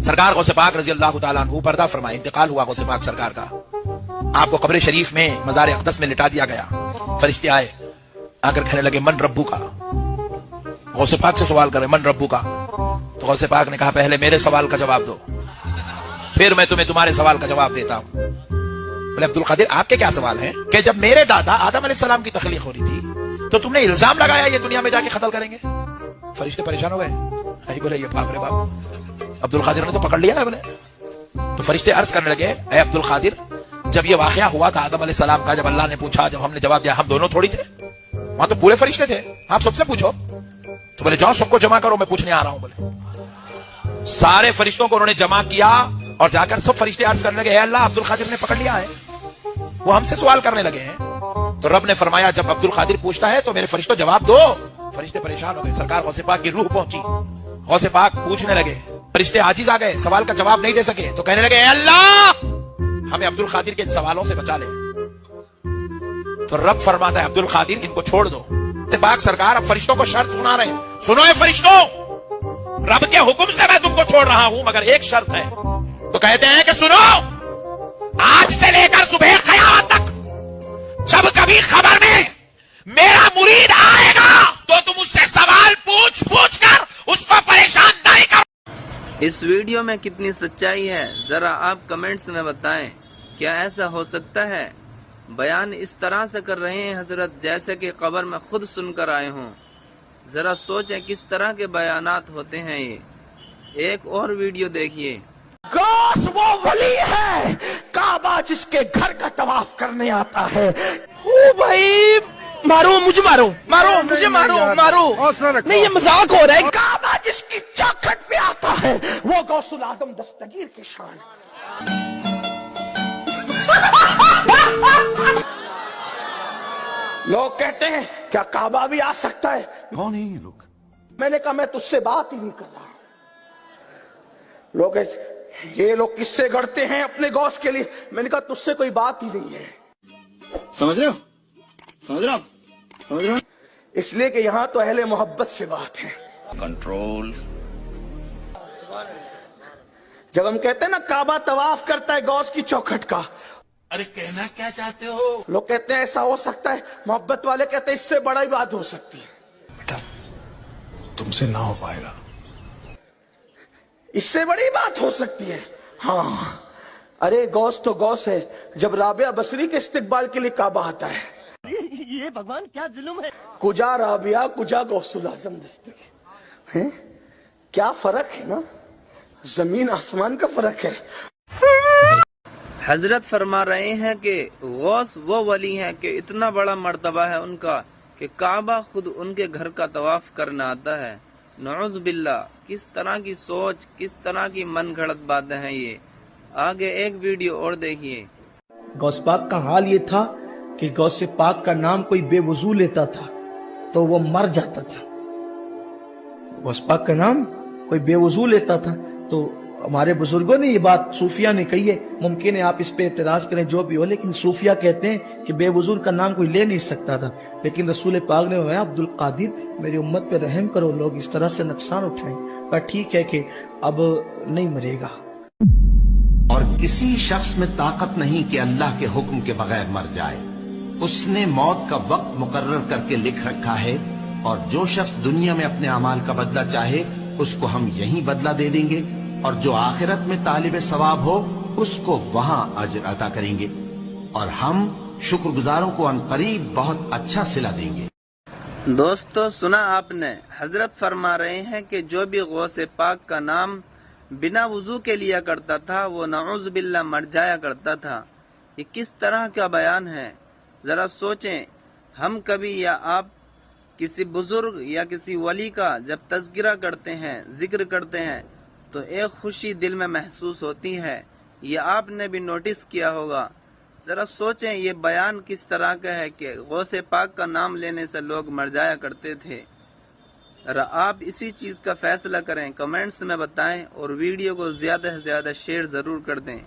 सरकार गौसे पाक रजी अल्लाह ताला अन्हु पर्दा फरमाए, इंतकाल हुआ गौसे पाक सरकार का। आपको कब्र शरीफ में मज़ार अक़दस में लिटा दिया गया। फरिश्ते आए, आकर कहने लगे मन रब्बू का। गौसे पाक से सवाल करे मन रब्बू का। तो गौसे पाक ने कहा पहले मेरे सवाल का जवाब दो, फिर मैं तुम्हें तुम्हारे सवाल का जवाब देता हूं। बोले अब्दुल कादिर आपके क्या सवाल हैं कि जब मेरे दादा आदम अलैहिस्सलाम की तख्लीक हो रही थी तो तुमने इल्जाम लगाया ये दुनिया में जाके कत्ल करेंगे। फरिश्ते परेशान हो गए, बोले ये बाप रे बाप, अब्दुल कादिर ने तो पकड़ लिया है। बोले तो फरिश्ते अर्ज करने लगे, ए अब्दुल कादिर, जब ये वाकया हुआ था आदम अलैहिस्सलाम का, जब अल्लाह ने पूछा, जब हमने जवाब दिया, हम दोनों थोड़ी थे, वहां तो पूरे फरिश्ते थे, आप सबसे पूछो। तो बोले जाओ सबको जमा करो, मैं पूछने आ रहा हूं। बोले सारे फरिश्तों को उन्होंने जमा किया और जाकर सब फरिश्ते अर्ज करने लगे, अल्लाह अब्दुल कादिर ने पकड़ लिया है, वो हमसे सवाल करने लगे हैं। तो रब ने फरमाया जब अब्दुल कादिर पूछता है तो मेरे फरिश्तों जवाब दो। फरिश्ते परेशान हो गए, सरकार गौसे पाक की रूह पहुंची, गौसे पाक पूछने लगे, फरिश्ते आजिज आ गए, सवाल का जवाब नहीं दे सके, तो कहने लगे अल्लाह हमें अब्दुल कादिर के इन सवालों से बचा ले। तो रब फरमाता है अब्दुल कादिर इनको छोड़ दो। पाक सरकार अब फरिश्तों को शर्त सुना रहे हैं, सुनो ये फरिश्तों, रब के हुक्म से मैं तुमको छोड़ रहा हूं मगर एक शर्त है। तो कहते हैं कि सुनो, आज से लेकर सुबह क़यामत तक जब कभी खबर में मेरा मुरीद आएगा तो तुम उससे सवाल पूछ पूछ कर उसको परेशान नहीं कर। इस वीडियो में कितनी सच्चाई है जरा आप कमेंट्स में बताएं। क्या ऐसा हो सकता है? बयान इस तरह से कर रहे हैं हजरत जैसे कि कब्र में खुद सुनकर आए हों। जरा सोचें किस तरह के बयानात होते हैं ये। एक और वीडियो देखिए। गौस वो वली है, काबा जिसके घर का तवाफ करने आता है। ओ भाई मारो मुझे, मारो मारो मुझे, मारो मारो, नहीं ये मजाक हो रहा है। काबा जिसकी चौखट पे आता है वो गौसुल आजम दस्तगीर की शान। लोग कहते हैं क्या काबा भी आ सकता है? कौन है ये लोग? मैंने कहा मैं तुझसे बात ही नहीं कर रहा। लोग ये लोग किससे गढ़ते हैं अपने गौस के लिए, मैंने कहा तुझसे कोई बात ही नहीं है। समझ रहे हो? समझ रहे हो? समझ रहे हो? इसलिए कि यहां तो अहले मोहब्बत से बात है। कंट्रोल। जब हम कहते हैं ना काबा तवाफ करता है गौस की चौखट का, अरे कहना क्या चाहते हो? लोग कहते हैं ऐसा हो सकता है, मोहब्बत वाले कहते हैं इससे बड़ा ही बात हो सकती है। बेटा तुमसे ना हो पाएगा, इससे बड़ी बात हो सकती है। हाँ अरे गौस तो गौस है, जब राबिया बसरी के इस्तिकबाल के लिए काबा आता है, ये भगवान क्या जुल्म है। कुजा राबिया कुजा गौसुल आजम दस्तगीर है, क्या फर्क है ना, जमीन आसमान का फर्क है। हजरत फरमा रहे हैं कि गौस वो वली हैं कि इतना बड़ा मर्तबा है उनका कि काबा खुद उनके घर का तवाफ करना आता है। नऊज़ बिल्लाह, किस तरह की सोच, किस तरह की मन घड़त बातें हैं ये। आगे एक वीडियो और देखिए। गौस पाक का हाल ये था कि गौस पाक का नाम कोई बेवजू लेता था तो वो मर जाता था। गौस पाक का नाम कोई बेवजू लेता था तो हमारे बुजुर्गों ने ये बात सूफिया ने कही है, मुमकिन है आप इस पे एतराज करें जो भी हो, लेकिन सूफिया कहते हैं कि बेवजूर का नाम कोई ले नहीं सकता था। लेकिन रसूल पाक ने कहा अब्दुल कादिर मेरी उम्मत पे रहम करो, लोग इस तरह से नुकसान उठाएं। पर ठीक है कि अब नहीं मरेगा। और किसी शख्स में ताकत नहीं कि अल्लाह के हुक्म के बगैर मर जाए। उसने मौत का वक्त मुकर्रर करके लिख रखा है और जो शख्स दुनिया में अपने अमाल का बदला चाहे उसको हम यही बदला दे देंगे और जो आखिरत में तालिब सवाब हो उसको वहां अजर अता करेंगे और हम शुक्रगुजारों को अनकरीब बहुत अच्छा सिला देंगे। दोस्तों सुना आपने, हजरत फरमा रहे हैं कि जो भी गौसे पाक का नाम बिना वजू के लिया करता था वो नऊज़ बिल्लाह मर जाया करता था। ये किस तरह का बयान है? जरा सोचें, हम कभी या आप किसी बुजुर्ग या किसी वली का जब तज़किरा करते हैं, जिक्र करते हैं तो एक खुशी दिल में महसूस होती है। ये आपने भी नोटिस किया होगा। जरा सोचें ये बयान किस तरह का है कि गौसे पाक का नाम लेने से लोग मर जाया करते थे। आप इसी चीज़ का फैसला करें, कमेंट्स में बताएं और वीडियो को ज़्यादा से ज़्यादा शेयर ज़रूर कर दें।